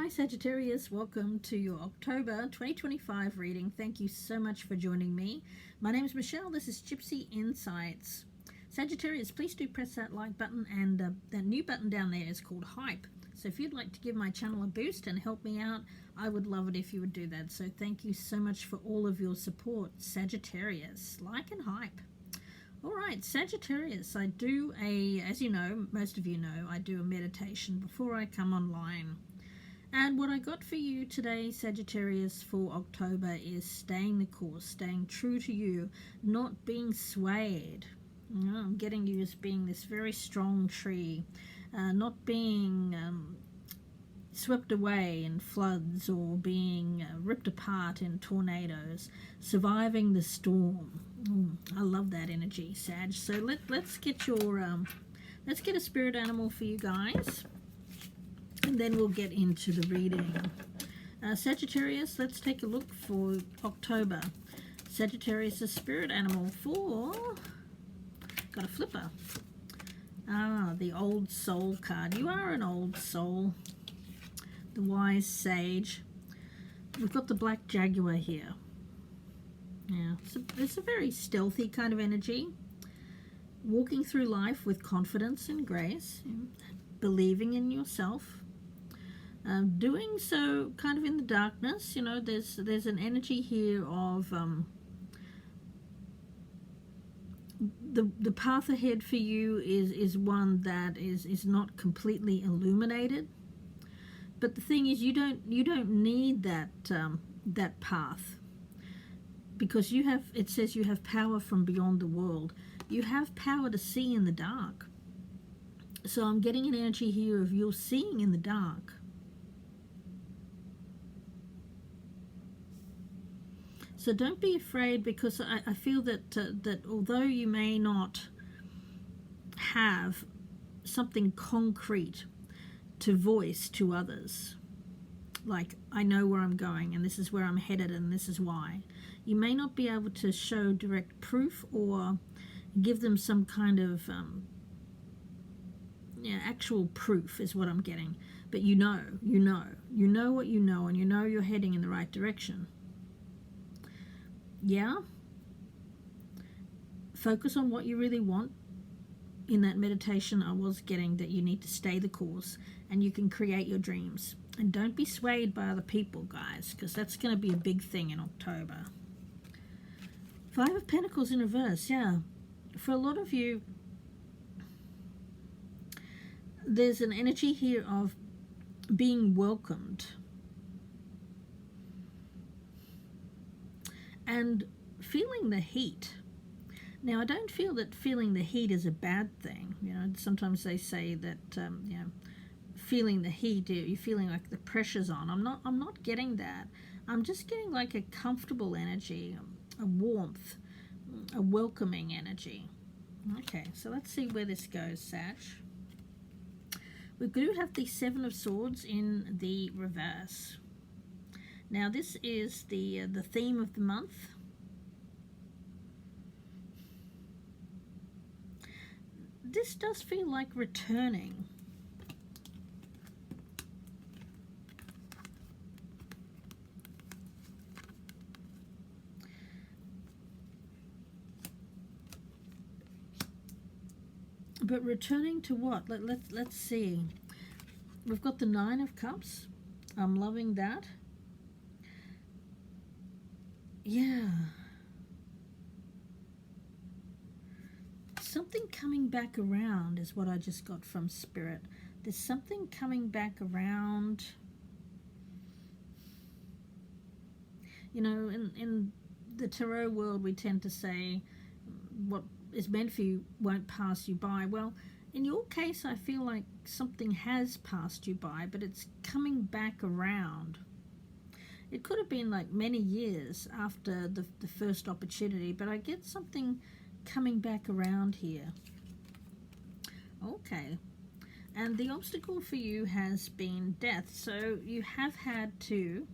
Hi Sagittarius, welcome to your October 2025 reading. Thank you so much for joining me. My name is Michelle, this is Gypsy Insights. Sagittarius, please do press that like button, and that new button down there is called Hype. So if you'd like to give my channel a boost and help me out, I would love it if you would do that. So thank you so much for all of your support, Sagittarius. Like and hype. Alright, Sagittarius, I do as you know, most of you know, I do a meditation before I come online. And what I got for you today, Sagittarius, for October is staying the course, staying true to you, not being swayed. I'm getting you as being this very strong tree, not being swept away in floods or being ripped apart in tornadoes, surviving the storm. I love that energy, Sag. So let's get your let's get a spirit animal for you guys. And then we'll get into the reading. Sagittarius, let's take a look for October. Sagittarius, a spirit animal for... Got a flipper. The old soul card. You are an old soul. The wise sage. We've got the black jaguar here. Yeah, it's a very stealthy kind of energy. Walking through life with confidence and grace. Believing in yourself. Doing so kind of in the darkness. You know, there's an energy here of the path ahead for you is one that is not completely illuminated. But the thing is, you don't need that that path, because you have, it says you have power from beyond the world. You have power to see in the dark. So I'm getting an energy here of you're seeing in the dark. So don't be afraid, because I feel that that although you may not have something concrete to voice to others, like I know where I'm going and this is where I'm headed and this is why, you may not be able to show direct proof or give them some kind of actual proof is what I'm getting. But you know what you know, and you know you're heading in the right direction. Yeah, focus on what you really want. In that meditation I was getting that you need to stay the course and you can create your dreams, and don't be swayed by other people, guys, because that's going to be a big thing in October. Five of Pentacles in reverse. Yeah, for a lot of you there's an energy here of being welcomed and feeling the heat. Now, I don't feel that feeling the heat is a bad thing. You know, sometimes they say that you know, feeling the heat, you're feeling like the pressure's on. I'm not getting that. I'm just getting like a comfortable energy, a warmth, a welcoming energy. Okay, so let's see where this goes, Sag. We do have the Seven of Swords in the reverse. Now this is the theme of the month. This does feel like returning. But returning to what? Let's see. We've got the Nine of Cups. I'm loving that. Yeah. Something coming back around is what I just got from Spirit. There's something coming back around. You know, in the tarot world we tend to say what is meant for you won't pass you by. Well, in your case I feel like something has passed you by, but it's coming back around. It could have been like many years after the first opportunity, but I get something coming back around here. Okay. And the obstacle for you has been death. So you have had to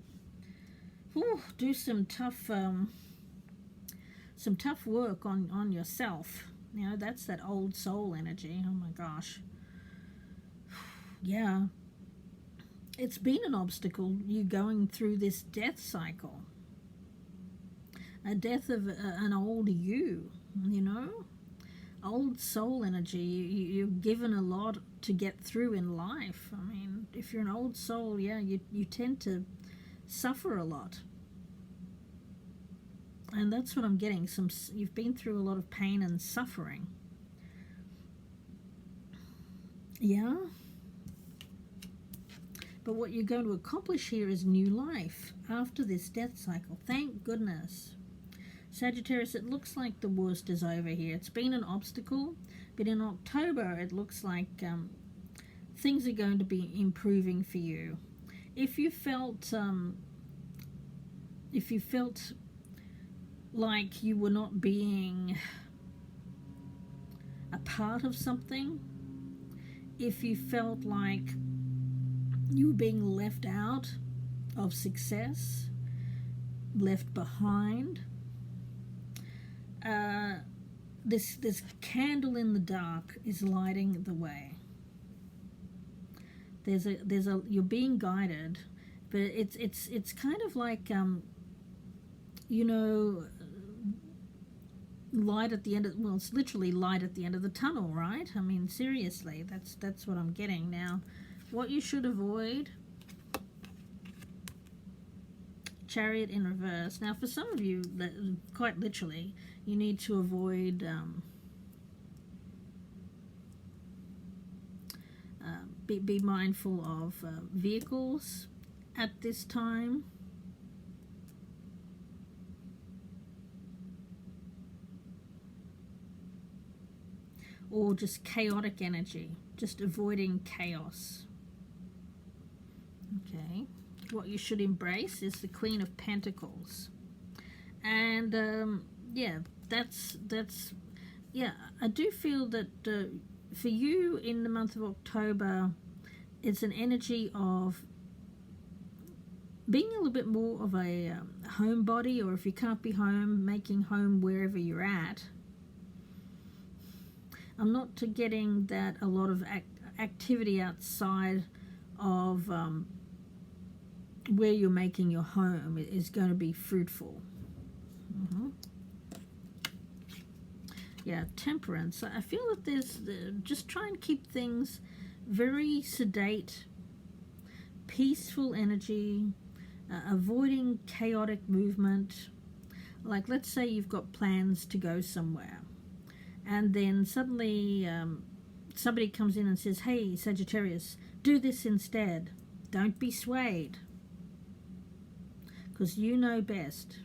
do some tough work on yourself. You know, that's that old soul energy. Oh my gosh. Yeah. it's been an obstacle, you going through this death cycle, a death of an old you, you know, old soul energy. You're given a lot to get through in life. I mean, if you're an old soul, yeah, you tend to suffer a lot. And that's what I'm getting. You've been through a lot of pain and suffering. Yeah. But what you're going to accomplish here is new life after this death cycle. Thank goodness. Sagittarius, it looks like the worst is over here. It's been an obstacle, but in October it looks like things are going to be improving for you. If you felt like you were not being a part of something, if you felt like you were being left out of success, left behind, this candle in the dark is lighting the way. You're being guided, but it's kind of like you know, light at the end of, well, it's literally light at the end of the tunnel, right? I mean, seriously, that's what I'm getting now. What you should avoid: Chariot in reverse. Now, for some of you, quite literally, you need to avoid be mindful of vehicles at this time. Or just chaotic energy, just avoiding chaos. Okay, what you should embrace is the Queen of Pentacles. And yeah, that's yeah, I do feel that for you in the month of October, it's an energy of being a little bit more of a homebody, or if you can't be home, making home wherever you're at. I'm not getting that a lot of activity outside of where you're making your home is going to be fruitful. Yeah, Temperance. I feel that there's just try and keep things very sedate, peaceful energy, avoiding chaotic movement. Like, let's say you've got plans to go somewhere, and then suddenly somebody comes in and says, hey, Sagittarius, do this instead. Don't be swayed, because you know best.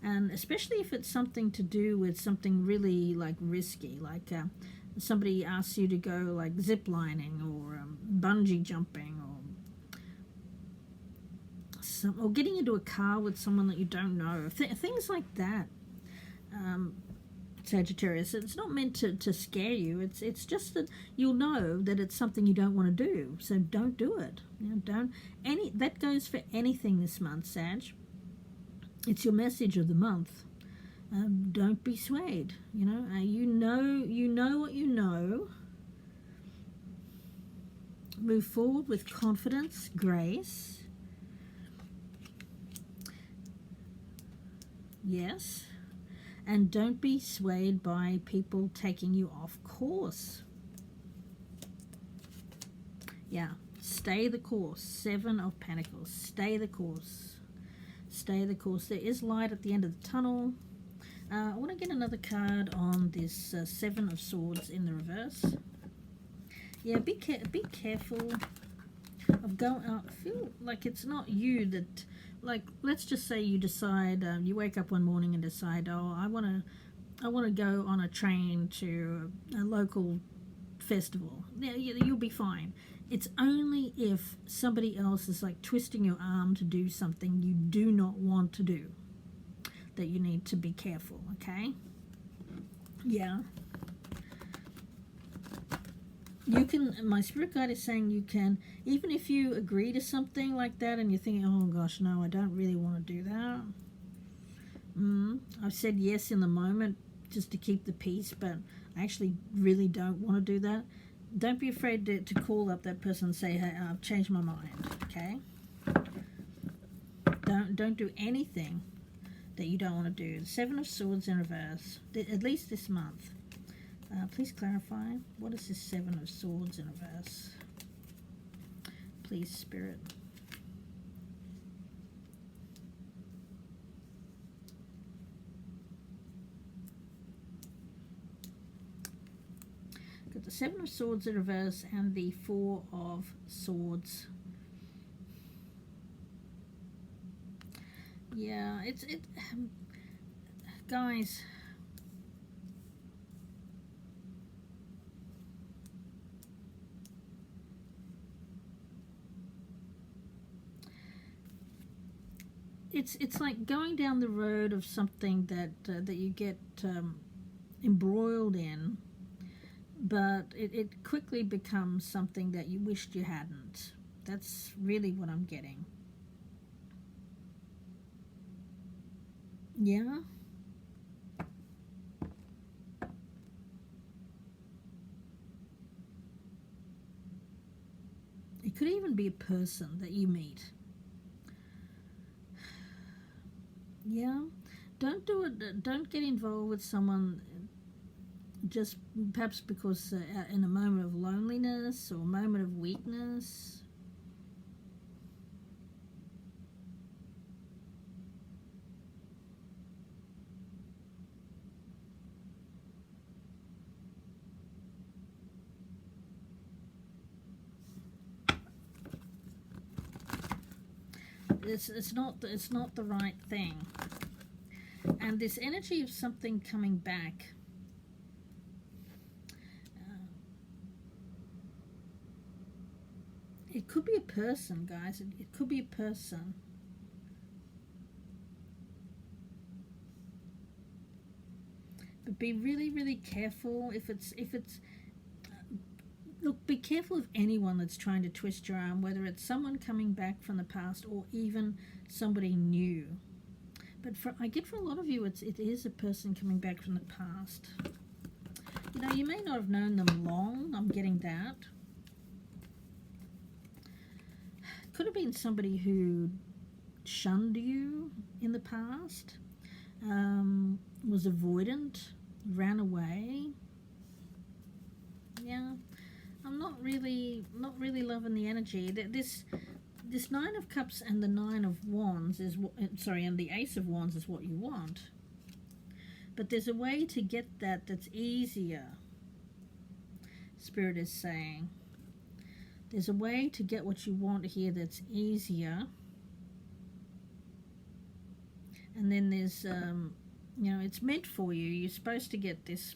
And especially if it's something to do with something really like risky, like somebody asks you to go like zip lining or bungee jumping, or getting into a car with someone that you don't know, things like that. Sagittarius, it's not meant to scare you. It's just that you'll know that it's something you don't want to do, so don't do it. You know, that goes for anything this month, Sag. It's your message of the month. Don't be swayed. You know, you know what you know. Move forward with confidence, grace. Yes. And don't be swayed by people taking you off course. Yeah, stay the course. 7 of Pentacles. Stay the course. Stay the course. There is light at the end of the tunnel. I want to get another card on this 7 of Swords in the reverse. Yeah, be careful of going. I feel like it's not you that. Like, let's just say you decide, you wake up one morning and decide, oh, I want to go on a train to a local festival. Yeah, you'll be fine. It's only if somebody else is like twisting your arm to do something you do not want to do that you need to be careful, okay? Yeah. You can, my spirit guide is saying you can, even if you agree to something like that and you're thinking, oh gosh, no, I don't really want to do that. I've said yes in the moment just to keep the peace, but I actually really don't want to do that. Don't be afraid to call up that person and say, hey, I've changed my mind, okay? Don't do anything that you don't want to do. Seven of Swords in reverse, at least this month. Please clarify, what is this Seven of Swords in reverse? Please, Spirit. Got the Seven of Swords in reverse and the Four of Swords. Yeah, guys. It's like going down the road of something that you get embroiled in, but it quickly becomes something that you wished you hadn't. That's really what I'm getting. Yeah. It could even be a person that you meet. Yeah. Don't do it. Don't get involved with someone just perhaps because in a moment of loneliness or a moment of weakness. It's not the right thing. And this energy of something coming back, it could be a person, guys. It could be a person. But be really, really careful if it's look, be careful of anyone that's trying to twist your arm, whether it's someone coming back from the past or even somebody new. But I get for a lot of you, it is a person coming back from the past. You know, you may not have known them long. I'm getting that. Could have been somebody who shunned you in the past, was avoidant, ran away. Yeah. I'm not really loving the energy. This Nine of Cups and the Nine of Wands is and the Ace of Wands is what you want. But there's a way to get that's easier. Spirit is saying there's a way to get what you want here that's easier. And then there's you know, it's meant for you. You're supposed to get this,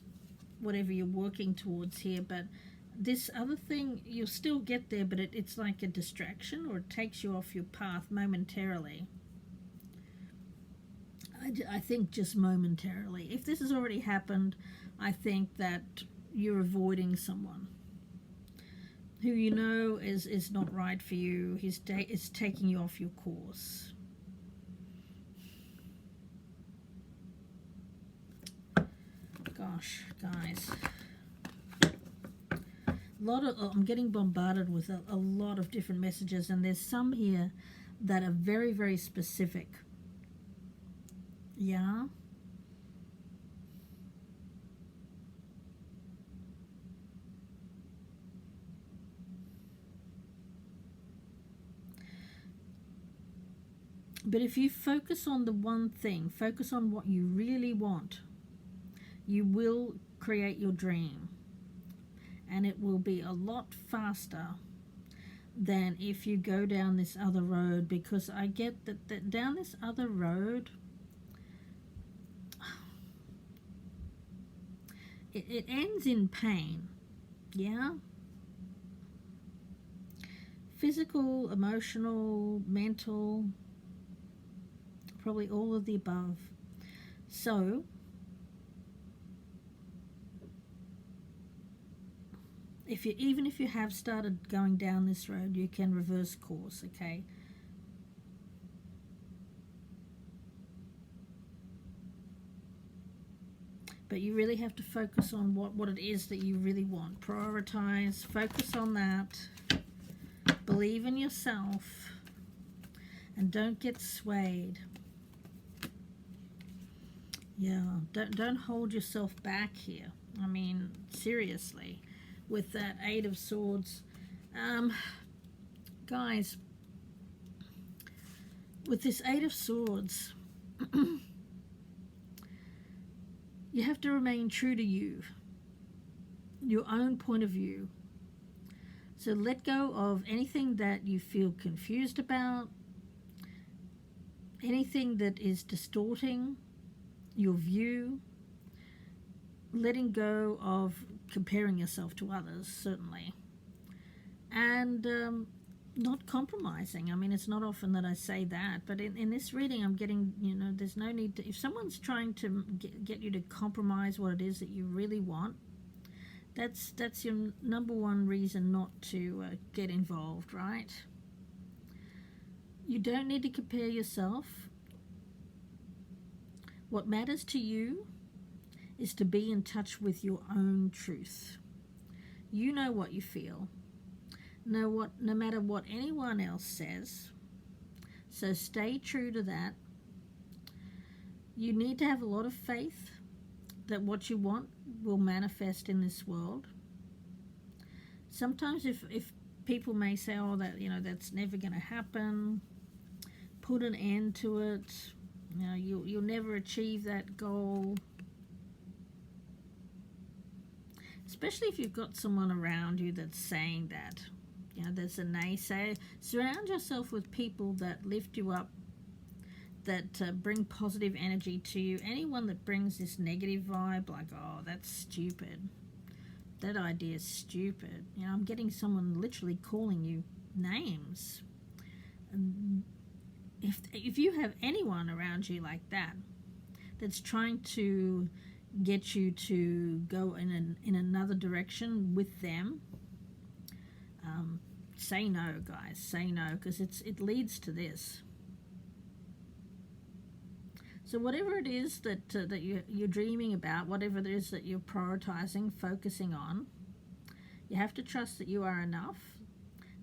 whatever you're working towards here, but this other thing, you'll still get there, but it's like a distraction, or it takes you off your path momentarily. I think just momentarily. If this has already happened, I think that you're avoiding someone who you know is not right for you. Is taking you off your course. Gosh, guys. I'm getting bombarded with a lot of different messages, and there's some here that are very, very specific. Yeah. But if you focus on the one thing, focus on what you really want, you will create your dream. And it will be a lot faster than if you go down this other road, because I get that down this other road, it ends in pain. Yeah? Physical, emotional, mental, probably all of the above. So even if you have started going down this road, you can reverse course, okay? But you really have to focus on what it is that you really want. Prioritize, focus on that. Believe in yourself. And don't get swayed. Yeah, don't hold yourself back here. I mean, seriously, with that Eight of Swords. Guys, with this Eight of Swords, you have to remain true to you, your own point of view. So let go of anything that you feel confused about, anything that is distorting your view, letting go of comparing yourself to others, certainly, and not compromising. I mean, it's not often that I say that, but in this reading I'm getting, there's no need to, if someone's trying to get you to compromise what it is that you really want, that's your number one reason not to get involved, right? You don't need to compare yourself. What matters to you is to be in touch with your own truth. You know what you feel. No matter what anyone else says. So stay true to that. You need to have a lot of faith that what you want will manifest in this world. Sometimes if people may say, oh, that's never going to happen, put an end to it. You'll never achieve that goal. Especially if you've got someone around you that's saying that. There's a naysayer. Surround yourself with people that lift you up, that bring positive energy to you. Anyone that brings this negative vibe, like, oh, that's stupid. That idea is stupid. I'm getting someone literally calling you names. If you have anyone around you like that, that's trying to get you to go in another direction with them, say no, guys. Say no, because it leads to this. So whatever it is that you're dreaming about, whatever it is that you're prioritizing, focusing on, you have to trust that you are enough,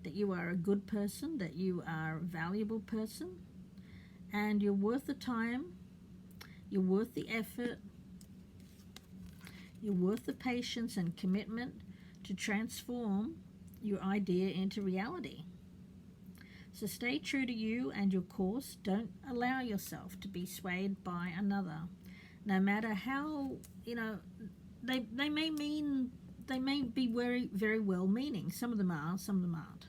that you are a good person, that you are a valuable person, and you're worth the time, you're worth the effort, you're worth the patience and commitment to transform your idea into reality. So stay true to you and your course. Don't allow yourself to be swayed by another. No matter how, they may be very, very well meaning. Some of them are, some of them aren't.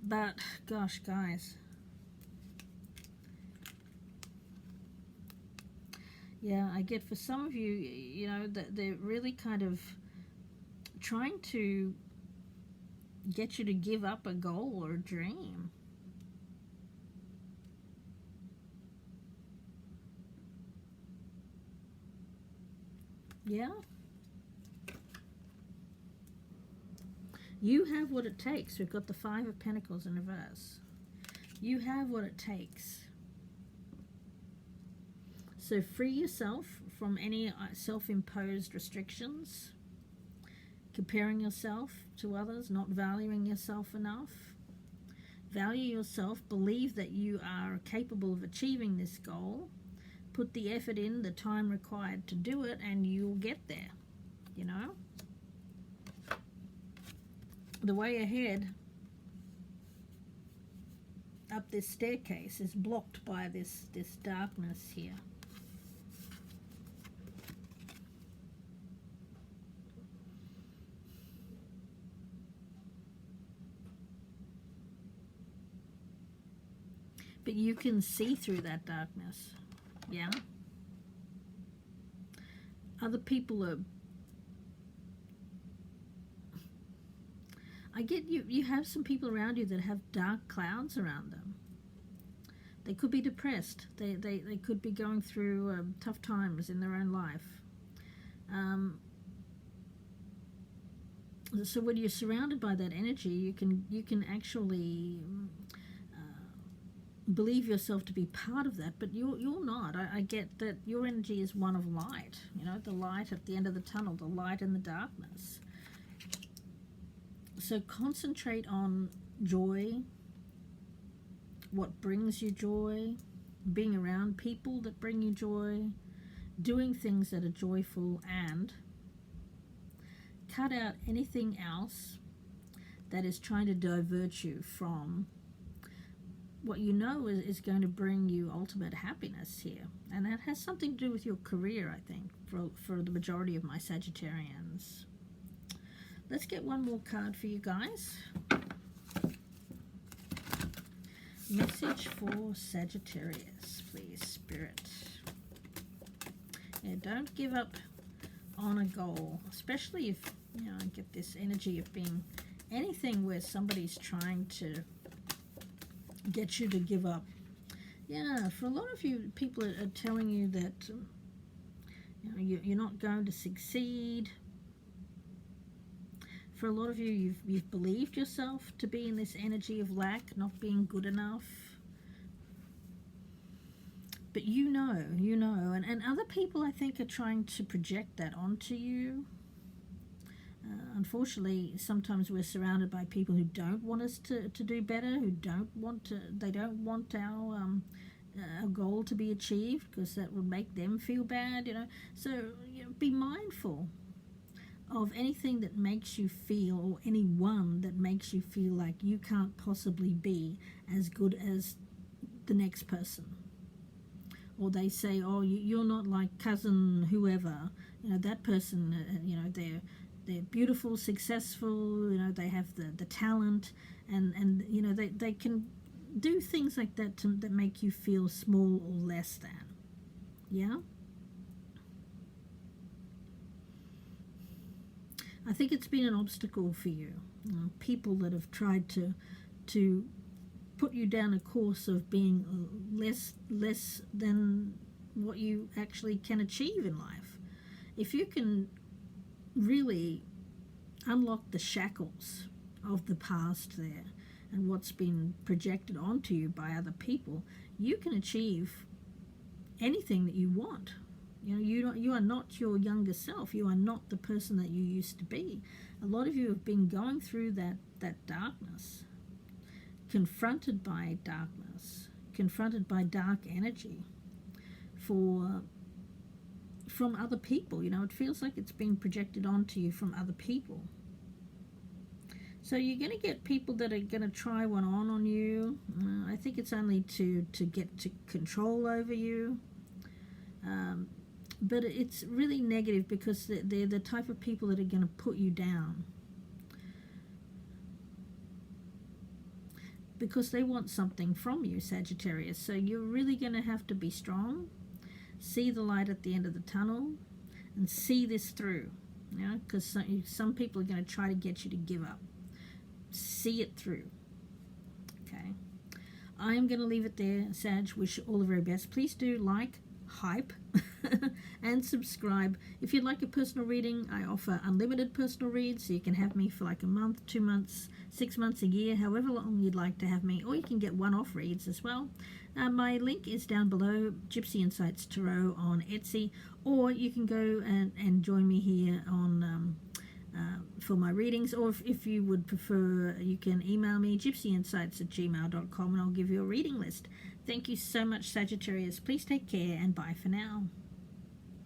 But gosh, guys. Yeah, I get for some of you, that they're really kind of trying to get you to give up a goal or a dream. Yeah? You have what it takes. We've got the Five of Pentacles in reverse. You have what it takes. So free yourself from any self-imposed restrictions, comparing yourself to others, not valuing yourself enough. Value yourself, believe that you are capable of achieving this goal, put the effort in, the time required to do it, and you'll get there, The way ahead up this staircase is blocked by this darkness here. But you can see through that darkness, yeah? Other people are... I get you have some people around you that have dark clouds around them. They could be depressed. They could be going through tough times in their own life. So when you're surrounded by that energy, you can actually believe yourself to be part of that, but you're not. I get that your energy is one of light, the light at the end of the tunnel, the light in the darkness. So concentrate on joy, what brings you joy, being around people that bring you joy, doing things that are joyful, and cut out anything else that is trying to divert you from what you know is going to bring you ultimate happiness here. And that has something to do with your career, I think, for the majority of my Sagittarians. Let's get one more card for you guys. Message for Sagittarius, please, Spirit. Yeah, don't give up on a goal, especially if, I get this energy of being anything where somebody's trying to get you to give up. Yeah, for a lot of you, people are telling you that you're not going to succeed. For a lot of you, you've believed yourself to be in this energy of lack, not being good enough. But you know, and other people, I think, are trying to project that onto you. Unfortunately, sometimes we're surrounded by people who don't want us to do better, they don't want our goal to be achieved, because that would make them feel bad, So, be mindful of anything that makes you feel, or anyone that makes you feel like you can't possibly be as good as the next person. Or they say, oh, you're not like cousin whoever, that person, they're beautiful, successful, they have the talent, and they can do things like that that make you feel small or less than. Yeah? I think it's been an obstacle for you. People that have tried to put you down a course of being less than what you actually can achieve in life. If you can really unlock the shackles of the past there and what's been projected onto you by other people, you can achieve anything that you want. You are not your younger self. You are not the person that you used to be. A lot of you have been going through that darkness, confronted by darkness, confronted by dark energy from other people. It feels like it's being projected onto you from other people. So you're going to get people that are going to try one on you. I think it's only to get to control over you. But it's really negative, because they're the type of people that are going to put you down, because they want something from you, Sagittarius. So you're really going to have to be strong, see the light at the end of the tunnel, and see this through. Because some people are going to try to get you to give up. See it through. Okay. I'm going to leave it there, Sag. Wish you all the very best. Please do like, hype, and subscribe. If you'd like a personal reading, I offer unlimited personal reads, so you can have me for like a month, 2 months, 6 months, a year, however long you'd like to have me, or you can get one-off reads as well. My link is down below, Gypsy Insights Tarot on Etsy, or you can go and join me here on for my readings, or if you would prefer, you can email me, gypsyinsights@gmail.com, and I'll give you a reading list. Thank you so much, Sagittarius. Please take care, and bye for now.